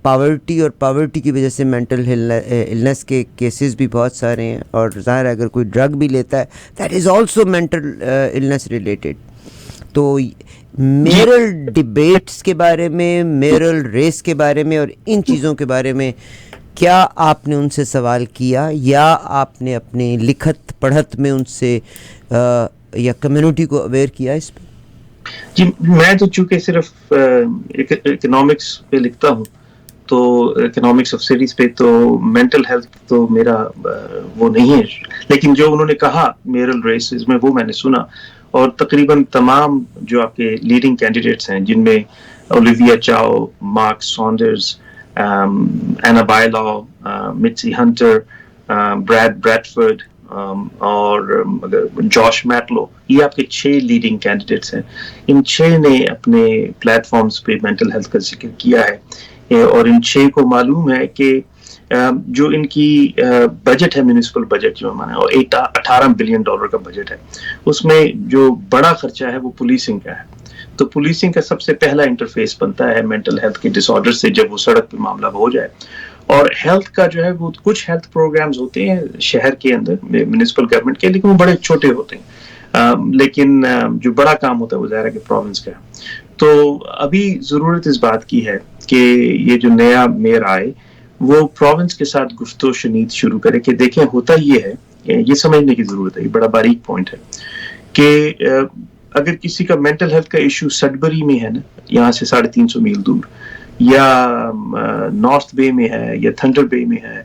پاورٹی اور پاورٹی کی وجہ سے مینٹل النس کے کیسز بھی بہت سارے ہیں, اور ظاہر ہے اگر کوئی ڈرگ بھی لیتا ہے that is also mental illness related. تو میرل ڈبیٹس کے بارے میں, میرل ریس کے بارے میں اور ان چیزوں کے بارے میں کیا آپ نے ان سے سوال کیا, یا آپ نے اپنے لکھت پڑھت میں ان سے یا کمیونٹی کو اویئر کیا اس پہ؟ جی میں تو چونکہ صرف اکنامکس پہ لکھتا ہوں تو اکنامکس آف سٹیز پہ, تو مینٹل ہیلتھ تو میرا وہ نہیں ہے. لیکن جو انہوں نے کہا میرل ریسز میں وہ میں نے سنا, اور تقریباً تمام جو آپ کے لیڈنگ کینڈیڈیٹس ہیں جن میں اولیویا چاؤ, مارک سانڈرز, اینا بائلو, مٹسی ہنٹر, بریڈ بریڈفورڈ اور جوش میٹلو, یہ آپ کے 6 لیڈنگ کینڈیڈیٹس ہیں. ان 6 نے اپنے پلیٹ فارمز پہ مینٹل ہیلتھ کا ذکر کیا ہے, اور ان 6 کو معلوم ہے کہ جو ان کی بجٹ ہے, میونسپل بجٹ جو ہمارا, اور $18 بلین کا بجٹ ہے, اس میں جو بڑا خرچہ ہے وہ پولیسنگ کا ہے. تو پولیسنگ کا سب سے پہلا انٹرفیس بنتا ہے مینٹل ہیلتھ کے ڈس آرڈر سے جب وہ سڑک پہ معاملہ ہو جائے. اور ہیلتھ کا جو ہے وہ کچھ ہیلتھ پروگرامز ہوتے ہیں شہر کے اندر میونسپل گورنمنٹ کے, لیکن وہ بڑے چھوٹے ہوتے ہیں, لیکن جو بڑا کام ہوتا ہے وہ ظاہر ہے کہ پروونس کا ہے. تو ابھی ضرورت اس بات کی ہے کہ یہ جو نیا میئر آئے وہ پروونس کے ساتھ گفت و شنید شروع کرے کہ دیکھیں ہوتا یہ ہے, یہ سمجھنے کی ضرورت ہے, یہ بڑا باریک پوائنٹ ہے کہ اگر کسی کا مینٹل ہیلتھ کا ایشو سڈبری میں ہے نا, یہاں سے 350 میل دور, یا نارتھ بے میں ہے, یا تھنڈر بے میں ہے,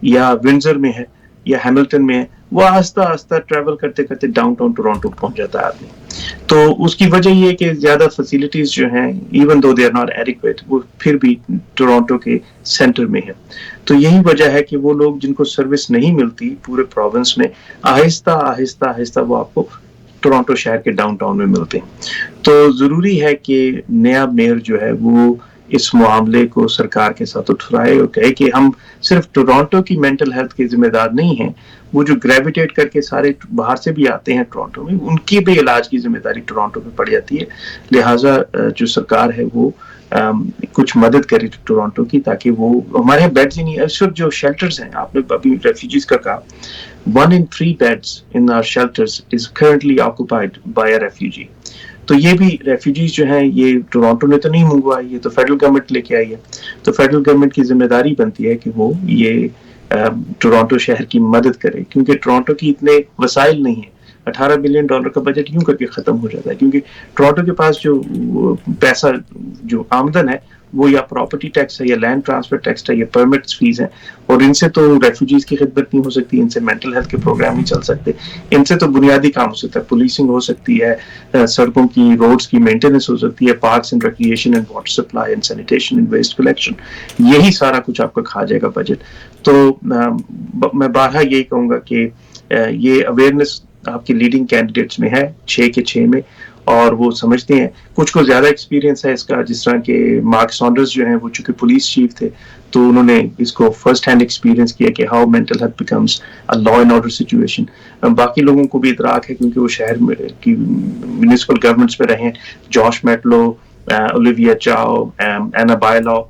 یا ونزر میں ہے, یا ہیملٹن میں ہے, وہ آہستہ آہستہ ٹریول کرتے کرتے ڈاؤن ٹاؤن ٹورانٹو پہنچ جاتا ہے آدمی. تو اس کی وجہ یہ کہ زیادہ فیسلٹیز جو ہیں even though they are not adequate, وہ پھر بھی ٹورانٹو کے سینٹر میں ہے. تو یہی وجہ ہے کہ وہ لوگ جن کو سروس نہیں ملتی پورے پروونس میں, آہستہ آہستہ آہستہ وہ آپ کو ٹورانٹو شہر کے ڈاؤن ٹاؤن میں ملتے ہیں. تو ضروری ہے کہ نیا میئر جو ہے وہ اس معاملے کو سرکار کے ساتھ اٹھائے اور کہے کہ ہم صرف ٹورانٹو کی مینٹل ہیلتھ کے ذمہ دار نہیں ہیں، وہ جو گریویٹیٹ کر کے سارے باہر سے بھی آتے ہیں ٹورانٹو میں، ان کی بھی علاج کی ذمہ داری ٹورانٹو پہ پڑ جاتی ہے. لہٰذا جو سرکار ہے وہ کچھ مدد کرے ٹورانٹو کی، تاکہ وہ ہمارے یہاں بیڈز ہی نہیں. اس وقت جو شیلٹرز ہیں، آپ نے ابھی ریفیوجیز کا کہا، 1 in 3 beds in our shelters is currently occupied by a refugee. تو یہ بھی ریفیوجیز جو ہیں یہ ٹورانٹو نے تو نہیں منگوائی، یہ تو فیڈرل گورنمنٹ لے کے آئی ہے. تو فیڈرل گورنمنٹ کی ذمہ داری بنتی ہے کہ وہ یہ ٹورانٹو شہر کی مدد کرے، کیونکہ ٹورانٹو کی اتنے وسائل نہیں ہیں. $18 بلین کا بجٹ یوں کر کے ختم ہو جاتا ہے، کیونکہ ٹورانٹو کے پاس جو پیسہ جو آمدن ہے وہ یا پراپرٹی ٹیکس ہے، یا لینڈ ٹرانسفر ٹیکس ہے، یا پرمٹس فیس ہیں، اور ان سے تو ریفیوجیز کی خدمت نہیں ہو سکتی، ان سے مینٹل ہیلتھ کے پروگرام نہیں چل سکتے، ان سے تو بنیادی کام ہو سکتا ہے، پولیسنگ ہو سکتی ہے، سڑکوں کی روڈز کی مینٹیننس ہو سکتی ہے، parks and recreation and water supply and sanitation and waste collection, یہی سارا کچھ آپ کا کھا جائے گا بجٹ. تو میں بارہا یہی کہوں گا کہ یہ اویئرنیس آپ کی لیڈنگ کینڈیڈیٹس میں ہے، 6 کے 6 میں، اور وہ سمجھتے ہیں. کچھ کو زیادہ ایکسپیرینس ہے اس کا، جس طرح کہ مارک سانڈرز جو ہیں وہ چونکہ پولیس چیف تھے تو انہوں نے اس کو فرسٹ ہینڈ ایکسپیرینس کیا کہ how mental health becomes a law and order situation. باقی لوگوں کو بھی ادراک ہے کیونکہ وہ شہر میں کی میونسپل گورنمنٹس میں رہے ہیں. جوش میٹلو، اولیویا چاؤ، اینا بائلو،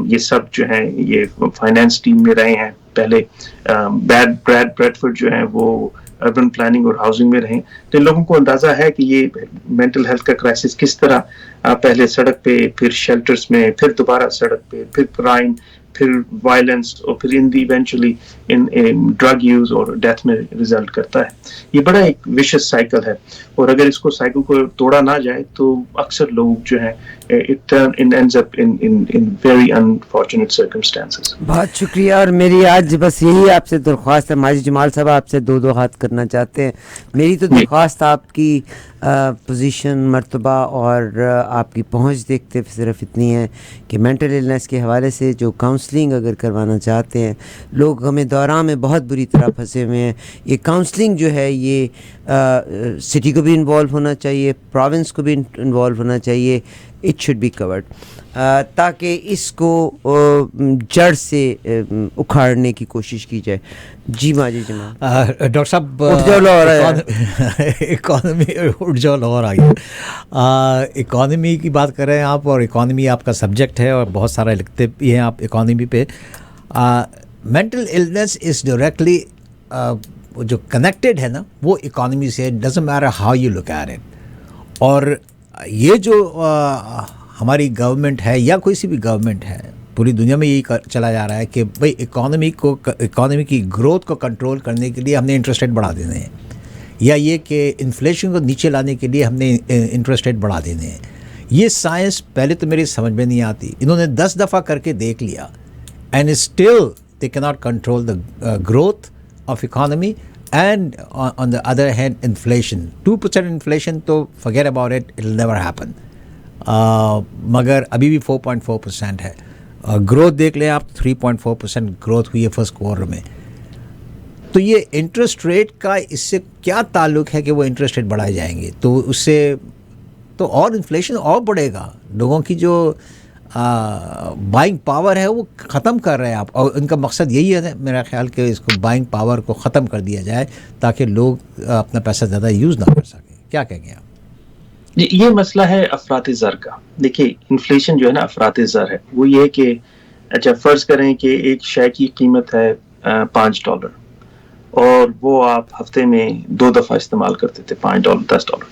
یہ سب جو ہیں یہ فائنانس ٹیم میں رہے ہیں پہلے. بریڈ بریڈفورڈ جو ہیں وہ اربن پلاننگ اور ہاؤسنگ میں رہیں. تو ان لوگوں کو اندازہ ہے کہ یہ مینٹل ہیلتھ کا کرائسس کس طرح پہلے سڑک پہ، پھر شیلٹرز میں، پھر دوبارہ سڑک پہ، پھر کرائم، پھر وائلنس، اور پھر ایونچولی ڈرگ یوز اور ڈیتھ میں ریزلٹ کرتا ہے. یہ بڑا ایک ویشس سائیکل ہے، اور اگر اس کو سائیکل کو توڑا نہ جائے تو اکثر لوگ جو ہیں it ends up in very unfortunate circumstances. بہت شکریہ. اور میری آج بس یہی آپ سے درخواست ہے، ماجد جمال صاحب آپ سے 2 ہاتھ کرنا چاہتے ہیں. میری تو درخواست آپ کی پوزیشن، مرتبہ اور آپ کی پہنچ دیکھتے صرف اتنی ہے کہ مینٹل النس کے حوالے سے جو کاؤنسلنگ اگر کروانا چاہتے ہیں، لوگ ہمیں دوران میں بہت بری طرح پھنسے ہوئے ہیں. یہ کاؤنسلنگ جو ہے یہ سٹی کو بھی انوالو ہونا چاہیے، پروونس کو بھی انوالو ہونا چاہیے. اٹ شوڈ بی کورڈ تاکہ اس کو جڑ سے اکھاڑنے کی کوشش کی جائے. جی ماجد جمال. ڈاکٹر صاحب اکانومی اٹھ جاؤ لاہور آئیے. اکانومی کی بات کر رہے ہیں آپ، اور اکانومی آپ کا سبجیکٹ ہے اور بہت سارا لکھتے بھی ہیں آپ اکانومی پہ. مینٹل النس از ڈائریکٹلی جو کنیکٹڈ ہے نا وہ اکانومی سے، doesn't matter how you look at it. اور یہ جو ہماری گورنمنٹ ہے یا کوئی سی بھی گورنمنٹ ہے پوری دنیا میں یہی چلا جا رہا ہے کہ بھئی اکانومی کی گروتھ کو کنٹرول کرنے کے لیے ہم نے انٹرسٹ ریٹ بڑھا دینے ہیں، یا یہ کہ انفلیشن کو نیچے لانے کے لیے ہم نے انٹرسٹ ریٹ بڑھا دینے ہیں. یہ سائنس پہلے تو میری سمجھ میں نہیں آتی. انہوں نے 10 دفعہ کر کے دیکھ لیا اینڈ اسٹل دے کی not control the growth of economy. And on the other hand, inflation, 2% inflation تو forget about it, it will never happen. مگر ابھی بھی 4.4% ہے. گروتھ دیکھ لیں آپ، 3.4% گروتھ ہوئی ہے فرسٹ کوارٹر میں. تو یہ انٹرسٹ ریٹ کا اس سے کیا تعلق ہے کہ وہ انٹرسٹ ریٹ بڑھائے جائیں گے تو اس سے تو اور انفلیشن اور بڑھے گا. لوگوں کی جو بائنگ پاور ہے وہ ختم کر رہے ہیں آپ، اور ان کا مقصد یہی ہے میرا خیال کہ اس کو بائنگ پاور کو ختم کر دیا جائے تاکہ لوگ اپنا پیسہ زیادہ یوز نہ کر سکیں. کیا کہیں گے آپ؟ یہ مسئلہ ہے افراط زر کا. دیکھیے انفلیشن جو ہے نا افراط زر ہے. وہ یہ ہے کہ اچھا فرض کریں کہ ایک شے کی قیمت ہے $5 اور وہ آپ ہفتے میں 2 دفعہ استعمال کرتے تھے، $5 $10.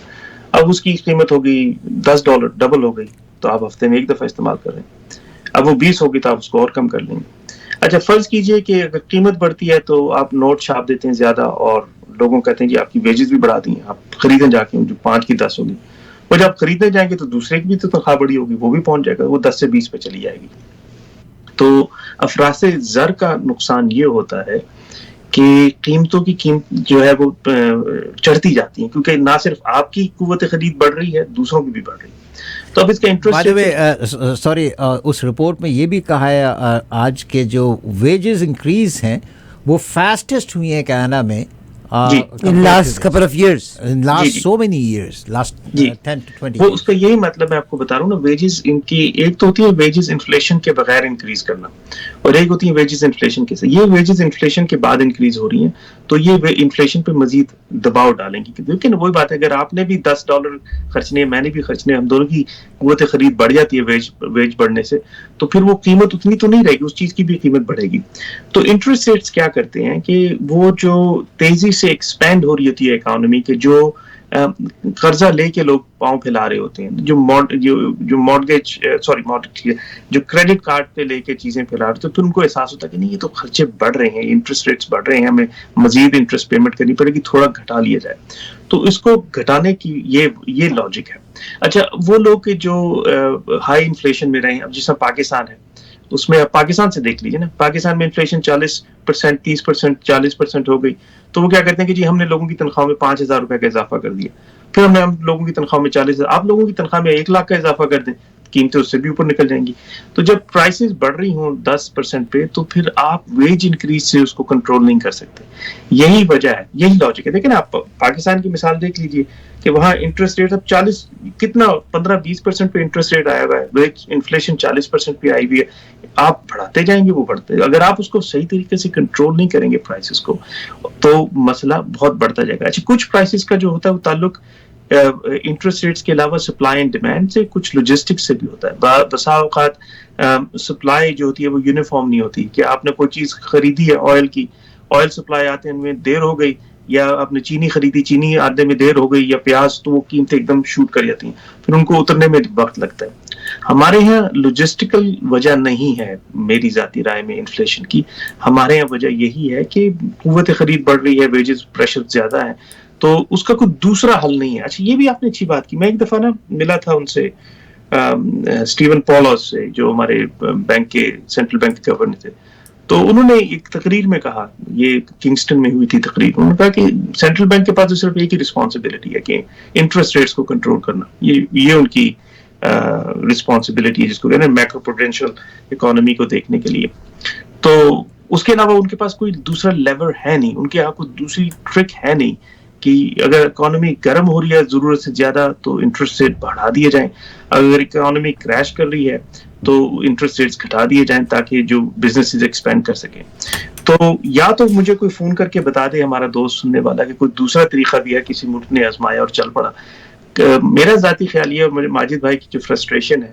اب اس کی قیمت ہو گئی $10، ڈبل ہو گئی، تو آپ ہفتے میں 1 دفعہ استعمال کر رہے ہیں. اب وہ 20 ہوگی تو آپ اس کو اور کم کر لیں گے. اچھا فرض کیجئے کہ اگر قیمت بڑھتی ہے تو آپ نوٹ چھاپ دیتے ہیں زیادہ، اور لوگوں کہتے ہیں کہ آپ کی ویجز بھی بڑھا دی ہیں، آپ خریدیں جا کے جو 5 کی 10 ہوگی. وہ جب خریدنے جائیں گے تو دوسرے کی بھی تو تنخواہ بڑی ہوگی، وہ بھی پہنچ جائے گا، وہ 10 سے 20 پہ چلی جائے گی. تو افراط زر کا نقصان یہ ہوتا ہے کہ قیمتوں کی قیمت جو ہے وہ چڑھتی جاتی ہیں، کیونکہ نہ صرف آپ کی قوت خرید بڑھ رہی ہے، دوسروں کی بھی بڑھ رہی ہے. تو اب اس کا انٹرسٹ سوری اس رپورٹ میں یہ بھی کہا ہے آج کے جو ویجز انکریز ہیں وہ فاسٹسٹ ہوئی ہیں کینیڈا میں in last couple of years, in last so many years, last 10 to 20 وہ years. اس کا یہی مطلب میں آپ کو بتا رہا ہوں نا, ویجز ان کی ایک تو ہوتی ہے ویجز انفلیشن کے بغیر انکریز کرنا, اور ایک ہوتی ہے ویجز انفلیشن کے ساتھ. یہ ویجز انفلیشن کے بعد انکریز ہو رہی ہیں, تو یہ انفلیشن پہ مزید دباؤ ڈالیں گی. لیکن وہی بات ہے, اگر آپ نے بھی $10 خرچنے ہیں, میں نے بھی خرچنے, ہم دونوں کی قوت خرید بڑھ جاتی ہے ویج بڑھنے سے, تو پھر وہ قیمت اتنی تو نہیں رہے گی, اس چیز کی بھی قیمت بڑھے گی. تو انٹرسٹ ریٹس کیا کرتے ہیں کہ وہ جو تیزی سے ایکسپینڈ ہو رہی ہوتی ہے اکانومی کے, جو قرضہ لے کے لوگ پاؤں پھیلا رہے ہوتے ہیں, جو مارگیج جو کریڈٹ کارڈ پہ لے کے چیزیں پھیلا رہے, تو پھر ان کو احساس ہوتا ہے کہ نہیں, یہ تو خرچے بڑھ رہے ہیں, انٹرسٹ ریٹس بڑھ رہے ہیں, ہمیں مزید انٹرسٹ پیمنٹ کرنی پڑے گی, تھوڑا گھٹا لیا جائے. تو اس کو گھٹانے کی یہ لاجک ہے. اچھا, وہ لوگ جو ہائی انفلیشن میں رہے ہیں, اب جس طرح پاکستان ہے, اس میں پاکستان سے دیکھ لیجیے نا, پاکستان میں انفلیشن 40%, 30%, 40% ہو گئی, تو وہ کیا کرتے ہیں کہ جی ہم نے لوگوں کی تنخواہ میں $5,000 کا اضافہ کر دیا, پھر ہم لوگوں کی تنخواہ میں 40,000, آپ لوگوں کی تنخواہ میں 1 لاکھ کا اضافہ کر دیں, قیمتیں اس سے بھی اوپر نکل جائیں گی. تو جب پرائسز بڑھ رہی ہوں 10% پہ, تو پھر آپ ویج انکریز سے اس کو کنٹرول نہیں کر سکتے. یہی وجہ ہے, یہی لاجک ہے. دیکھیں نا, آپ پاکستان کی مثال دیکھ لیجیے کہ وہاں انٹرسٹ ریٹ اب 15-20% پہ انٹرسٹ ریٹ آیا ہوا ہے, ویج انفلیشن 40% پہ آئی ہوئی ہے. آپ بڑھاتے جائیں گے, وہ بڑھتے, اگر آپ اس کو صحیح طریقے سے کنٹرول نہیں کریں گے پرائسز کو, تو مسئلہ بہت بڑھتا جائے گا. اچھا, کچھ پرائسز کا جو ہوتا ہے وہ تعلق انٹرسٹ ریٹس کے علاوہ سپلائی اینڈ ڈیمانڈ سے, کچھ لاجسٹکس سے بھی ہوتا ہے. بسا اوقات سپلائی جو ہوتی ہے وہ یونیفارم نہیں ہوتی, کہ آپ نے کوئی چیز خریدی ہے آئل سپلائی آتے ہیں ان میں دیر ہو گئی, یا آپ نے چینی خریدی, چینی آنے میں دیر ہو گئی, یا پیاز, تو وہ قیمتیں ایک دم شوٹ کر جاتی ہیں, پھر ان کو اترنے میں وقت لگتا ہے. ہمارے یہاں لوجسٹیکل وجہ نہیں ہے میری ذاتی رائے میں انفلیشن کی. ہمارے یہاں وجہ یہی ہے کہ قوت خرید بڑھ رہی ہے, ویجز پریشر زیادہ ہے, تو اس کا کوئی دوسرا حل نہیں ہے. اچھا, یہ بھی آپ نے اچھی بات کی, میں ایک دفعہ نا ملا تھا ان سے, اسٹیون پولوس سے, جو ہمارے بینک کے سینٹرل بینک کے گورنر تھے. تو انہوں نے ایک تقریر میں کہا, یہ کنگسٹن میں ہوئی تھی تقریر, انہوں نے کہا کہ سینٹرل بینک کے پاس تو صرف ایک ہی رسپانسبلٹی ہے کہ انٹرسٹ ریٹس کو کنٹرول کرنا. یہ ان کی رسپانسبلٹی ہے, جس کو کہتے ہیں میکرو پروڈینشل اکانومی کو دیکھنے کے لیے. تو اس کے علاوہ ان کے پاس کوئی دوسرا لیور ہے نہیں, ان کے یہاں کوئی دوسری ٹرک ہے نہیں کہ اگر اکانومی گرم ہو رہی ہے ضرورت سے زیادہ تو انٹرسٹ ریٹ بڑھا دیے جائیں, اگر اکانومی کریش کر رہی ہے تو انٹرسٹ ریٹس گھٹا دیے جائیں تاکہ جو بزنسز ایکسپینڈ کر سکیں. تو یا تو مجھے کوئی فون کر کے بتا دے ہمارا دوست سننے والا کہ کوئی دوسرا طریقہ بھی ہے, کسی ملک نے آزمایا اور چل پڑا. میرا ذاتی خیال یہ, اور ماجد بھائی کی جو فرسٹریشن ہے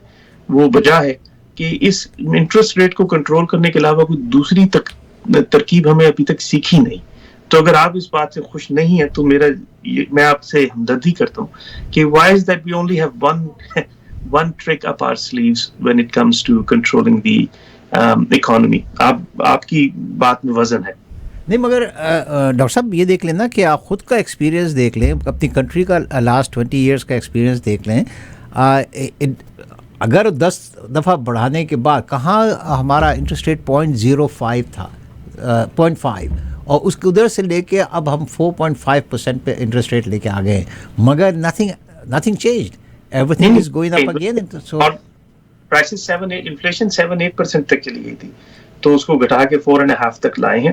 وہ وجہ ہے کہ اس انٹرسٹ ریٹ کو کنٹرول کرنے کے علاوہ کوئی دوسری ترکیب ہمیں ابھی تک سیکھی نہیں. تو اگر آپ اس بات سے خوش نہیں ہیں تو میں آپ سے ہمدردی کرتا ہوں کہ why is that we only have one trick up our sleeves when it comes to controlling the economy. آپ کی بات میں وزن ہے. نہیں, مگر ڈاکٹر صاحب یہ دیکھ لیں نا کہ آپ خود کا ایکسپیرینس دیکھ لیں, اپنی کنٹری کا لاسٹ 20 ایئرس کا ایکسپیرینس دیکھ لیں. اگر 10 دفعہ بڑھانے کے بعد کہاں ہمارا انٹرسٹ ریٹ 0.05 تھا, 0.5, اور اس کے ادھر سے لے کے اب ہم 4.5% پہ انٹرسٹ ریٹ لے کے آ گئے ہیں, مگر nothing changed, everything is going up again. اور پرائسز 7-8, انفلیشن 7-8% تک چلی گئی تھی, تو اس کو گھٹا کے 4.5 تک لائے ہیں.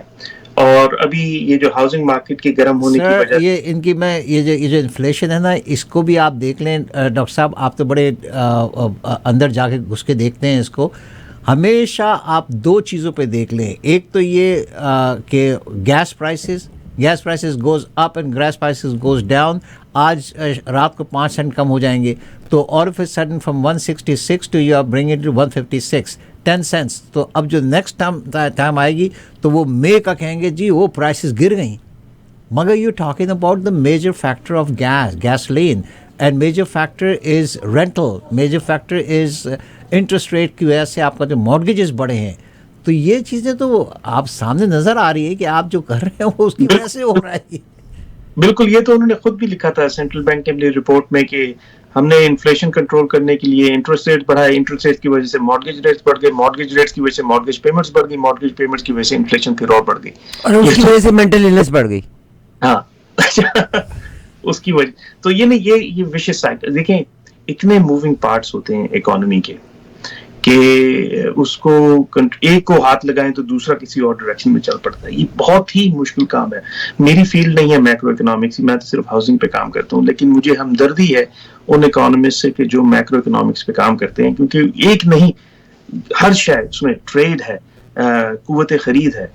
اور ابھی یہ جو ہاؤسنگ مارکیٹ کے گرم ہونے کی وجہ یہ ان کی یہ جو انفلیشن ہے نا, اس کو بھی آپ دیکھ لیں ڈاکٹر صاحب, آپ تو بڑے اندر جا کے گھس کے دیکھتے ہیں اس کو. ہمیشہ آپ 2 چیزوں پہ دیکھ لیں, ایک تو یہ کہ gas prices goes up and gas prices goes down. آج رات کو 5 سینٹ کم ہو جائیں گے, تو all of a sudden from 166 to you are bringing it to 156, 10 cents. تو اب جو نیکسٹ ٹائم آئے گی تو وہ مے کا کہیں گے جی وہ پرائسز گر گئیں, مگر you talking about the major factor of gasoline, and major factor is rental, major factor is interest rate کی وجہ سے آپ کا جو مارگیجز بڑھے ہیں. تو یہ چیزیں تو آپ سامنے نظر آ رہی ہے کہ آپ جو کر رہے ہیں وہ اس کی وجہ سے ہو رہا ہے. بالکل, یہ تو انہوں نے خود بھی لکھا تھا سینٹرل بینک نے اپنی رپورٹ میں کہ ہم نے انفلیشن کنٹرول کرنے کے لیے انٹرسٹ ریٹ بڑھائے, انٹرسٹ ریٹ کی وجہ سے مارگیج ریٹس بڑھ گئے, مارگیج ریٹس کی وجہ سے مارگیج پیمنٹس بڑھ گئی, مارگیج پیمنٹس کی وجہ سے انفلیشن پھر اور بڑھ گئی, اور اس کی وجہ سے مینٹل النس بڑھ گئی. ہاں اس کی وجہ. تو یہ وشیس سائیکل. دیکھیں اتنے موونگ پارٹس ہوتے ہیں اکانومی کے کہ اس کو ایک کو ہاتھ لگائیں تو دوسرا کسی اور ڈائریکشن میں چل پڑتا ہے. یہ بہت ہی مشکل کام ہے. میری فیلڈ نہیں ہے میکرو اکنامکس، میں تو صرف ہاؤسنگ پہ کام کرتا ہوں، لیکن مجھے ہمدردی ہے ان اکانومسٹ سے کہ جو میکرو اکنامکس پہ کام کرتے ہیں، کیونکہ ایک نہیں، ہر شے اس میں ٹریڈ ہے، قوت خرید ہے،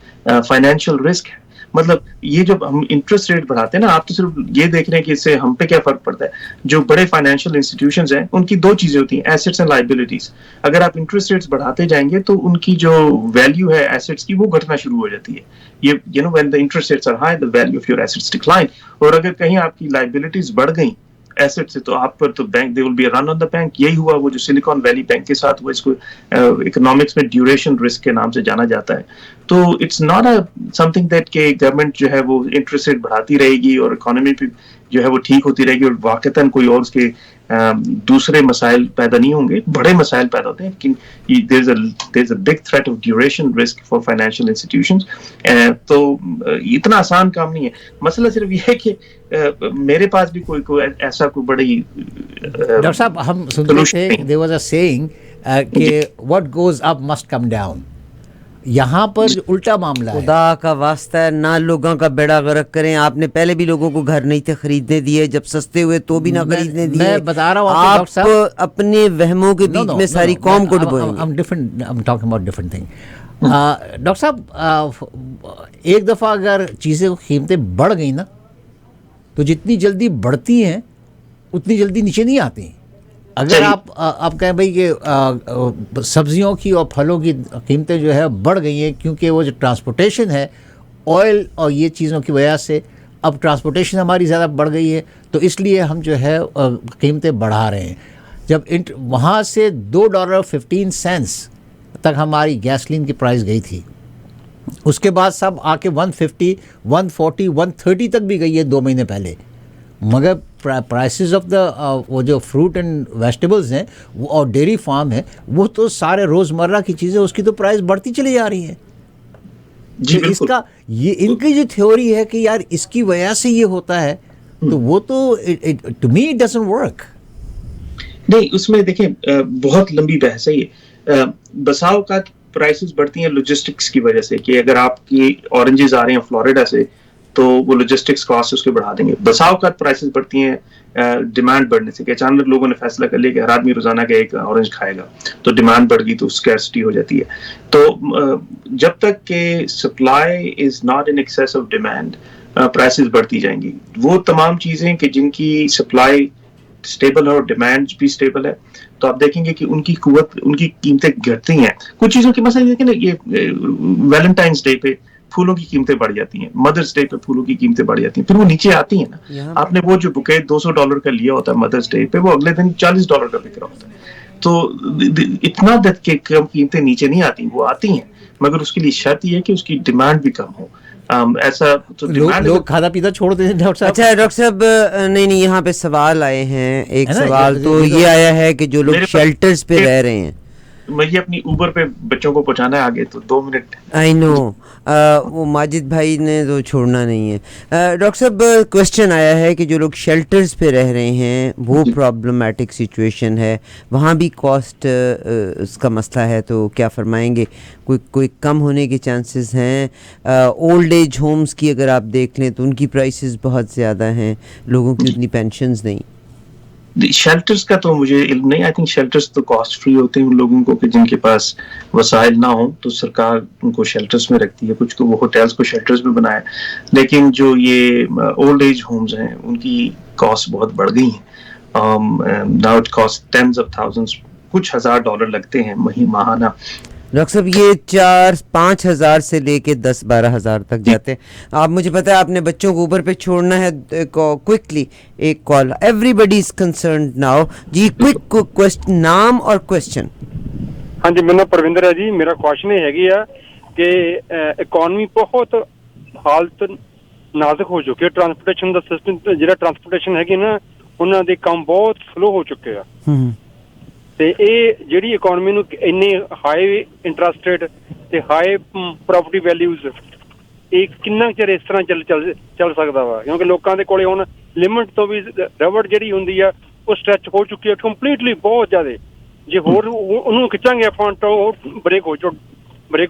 فائنینشیل رسک ہے. مطلب یہ جب ہم انٹرسٹ ریٹ بڑھاتے ہیں نا، آپ تو صرف یہ دیکھ رہے ہیں کہ اس سے ہم پہ کیا فرق پڑتا ہے. جو بڑے فائنینشیل انسٹیٹیوشنز ہیں ان کی دو چیزیں ہوتی ہیں، ایسٹس اینڈ لائبلٹیز. اگر آپ انٹرسٹ ریٹس بڑھاتے جائیں گے تو ان کی جو ویلیو ہے ایسٹس کی وہ گھٹنا شروع ہو جاتی ہے. یہ when the interest rates are high, the value of your assets decline. اور اگر کہیں آپ کی لائبلٹیز بڑھ گئیں ایسٹ سے تو آپ پر تو bank there will be a run on the bank. یہی ہوا وہ جو سلیکان ویلی بینک کے ساتھ ہوا. اس کو اکنامکس میں ڈیوریشن رسک کے نام سے جانا جاتا ہے. تو it's not something that کہ گورنمنٹ جو ہے وہ انٹرسٹ ریٹ بڑھاتی رہے گی اور اکانومی پہ جو ہے وہ ٹھیک ہوتی رہے گی اور واقعتاً کوئی اور اس کے دوسرے مسائل پیدا نہیں ہوں گے. بڑے مسائل پیدا ہوتے ہیں لیکن there's a big threat of duration risk for financial institutions. تو اتنا آسان کام نہیں ہے. مسئلہ صرف یہ ہے کہ میرے پاس بھی کوئی ایسا کوئی بڑی ڈاکٹر صاحب ہم سنتے تھے there was a saying کہ what goes up must come down. یہاں پر الٹا معاملہ ہے. خدا کا واسطہ ہے نہ لوگوں کا بیڑا غرق کریں. آپ نے پہلے بھی لوگوں کو گھر نہیں تھے خریدنے دیے، جب سستے ہوئے تو بھی نہ خریدنے دیے. میں بتا رہا ہوں آپ اپنے وہموں کے بیچ میں ساری قوم کو ڈبوئیں گے. I'm talking about different thing. Doctor صاحب ایک دفعہ اگر چیزیں قیمتیں بڑھ گئی نا تو جتنی جلدی بڑھتی ہیں اتنی جلدی نیچے نہیں آتی. اگر آپ کہیں بھائی کہ سبزیوں کی اور پھلوں کی قیمتیں جو ہے بڑھ گئی ہیں کیونکہ وہ جو ٹرانسپورٹیشن ہے آئل اور یہ چیزوں کی وجہ سے اب ٹرانسپورٹیشن ہماری زیادہ بڑھ گئی ہے تو اس لیے ہم جو ہے قیمتیں بڑھا رہے ہیں. جب وہاں سے $2.15 تک ہماری گیسلین کی پرائز گئی تھی، اس کے بعد سب آ کے 150 140 130 تک بھی گئی ہے 2 مہینے پہلے. مگر پرائسز آف دا وہ جو فروٹ اینڈ ویجیٹیبلز ہیں وہ اور ڈیری فارم ہے وہ تو سارے روزمرہ کی چیزیں اس کی تو پرائز بڑھتی چلی جا رہی ہیں. جی اس کا یہ ان کی جو تھیوری ہے کہ یار اس کی وجہ سے یہ ہوتا ہے تو وہ تو to me it doesn't work. نہیں، اس میں دیکھیں بہت لمبی بحث ہے یہ. بسا اوقات پرائسز بڑھتی ہیں لاجسٹکس کی وجہ سے کہ اگر آپ کی اورنجز آ رہے ہیں فلوریڈا سے تو وہ لاجسٹکس کاسٹ اس کے بڑھا دیں گے. بسا اوقات پرائسز بڑھتی ہیں ڈیمانڈ بڑھنے سے کہ اچانک لوگوں نے فیصلہ کر لیا کہ ہر آدمی روزانہ کا ایک اورنج کھائے گا تو ڈیمانڈ بڑھ گئی تو اسکیرسٹی ہو جاتی ہے. تو جب تک کہ supply is not in access of demand prices بڑھتی جائیں گی. وہ تمام چیزیں کہ جن کی سپلائی اسٹیبل ہے اور ڈیمانڈ بھی اسٹیبل ہے تو آپ دیکھیں گے کہ ان کی قوت، ان کی قیمتیں گھٹتی ہیں. کچھ چیزوں کی مثلا دیکھیں نا، یہ ویلنٹائنس ڈے پہ پھولوں کی قیمتیں بڑھ جاتی ہیں، مدرس ڈے پہ پھولوں کی قیمتیں بڑھ جاتی ہیں، پھر وہ نیچے آتی ہیں نا. آپ نے وہ جو بکے $200 کا لیا ہوتا ہے مدرس ڈے پہ وہ اگلے دن $40 کا بک رہا ہوتا ہے. تو اتنا کہ کم قیمتیں نیچے نہیں آتی، وہ آتی ہیں مگر اس کے لیے شرط یہ ہے کہ اس کی ڈیمانڈ بھی کم ہو. ایسا تو لوگ کھانا پینا چھوڑ دیتے ہیں ڈاکٹر صاحب. اچھا ڈاکٹر صاحب نہیں یہاں پہ سوال آئے ہیں. ایک سوال تو یہ آیا ہے کہ جو لوگ شیلٹرز پہ رہ رہے ہیں، مجھے اپنی اوبر پہ بچوں کو پہنچانا ہے آگے تو 2 منٹ. آئی نو وہ ماجد بھائی نے تو چھوڑنا نہیں ہے. ڈاکٹر صاحب کوشچن آیا ہے کہ جو لوگ شیلٹرز پہ رہ رہے ہیں وہ پرابلمیٹک سچویشن ہے، وہاں بھی کاسٹ اس کا مسئلہ ہے، تو کیا فرمائیں گے؟ کوئی کم ہونے کے چانسز ہیں؟ اولڈ ایج ہومز کی اگر آپ دیکھ لیں تو ان کی پرائسز بہت زیادہ ہیں، لوگوں کی اتنی پینشنز نہیں. شیلٹرز کا تو مجھے علم نہیں. آئی تھنک شیلٹرز تو کاسٹ فری ہوتے ہیں ان لوگوں کو کہ جن کے پاس وسائل نہ ہوں تو سرکار ان کو شیلٹرز میں رکھتی ہے. کچھ کو وہ ہوٹلز کو شیلٹرز میں بنایا، لیکن جو یہ اولڈ ایج ہومز ہیں ان کی کاسٹ بہت بڑھ گئی ہیں. Now it cost tens of thousands, کچھ $1000 لگتے ہیں ماہانہ. ڈاکٹر صاحب یہ 4-5 ہزار سے لے کے 10-12 ہزار تک جاتے ہیں. آپ مجھے پتا ہے آپ نے بچوں کو اوپر پہ چھوڑنا ہے، کوئکلی ایک call. Everybody is concerned now. جی کوئک نام اور کوشچن. ہاں جی، میرا پروندر ہے جی. میرا کوشچن یہ ہے کہ اکانومی بہت حالت نازک ہو چکی ہے. ٹرانسپورٹیشن دا سسٹم ਜਿਹੜਾ ٹرانسپورٹیشن ਹੈਗੀ ਨਾ ਉਹਨਾਂ ਦੇ ਕੰਮ ਬਹੁਤ ਸਲੋ ਹੋ ਚੁੱਕੇ ਆ. ਤੇ ਇਹ ਜਿਹੜੀ ਇਕਨੋਮੀ ਨੂੰ ਇੰਨੇ ਹਾਈ ਇੰਟਰਸਟ ਰੇਟ ਤੇ ਹਾਈ ਪ੍ਰਾਪਰਟੀ ਵੈਲਿਊਜ਼ ਇਹ ਕਿੰਨਾ ਚਿਰ ਇਸ ਤਰ੍ਹਾਂ ਚੱਲ ਸਕਦਾ ਵਾ? ਕਿਉਂਕਿ ਲੋਕਾਂ ਦੇ ਕੋਲੇ ਹੁਣ ਲਿਮਿਟ ਤੋਂ ਵੀ ਰਬੜ ਜਿਹੜੀ ਹੁੰਦੀ ਆ ਉਹ ਸਟ੍ਰੈਚ ਹੋ ਚੁੱਕੀ ਹੈ ਕੰਪਲੀਟਲੀ ਬਹੁਤ ਜ਼ਿਆਦਾ. ਜੇ ਹੋਰ ਉਹਨੂੰ ਖਿੱਚਾਂਗੇ ਆਪਾਂ ਤਾਂ ਉਹ break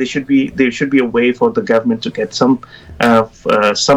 there should be a way for the government to get some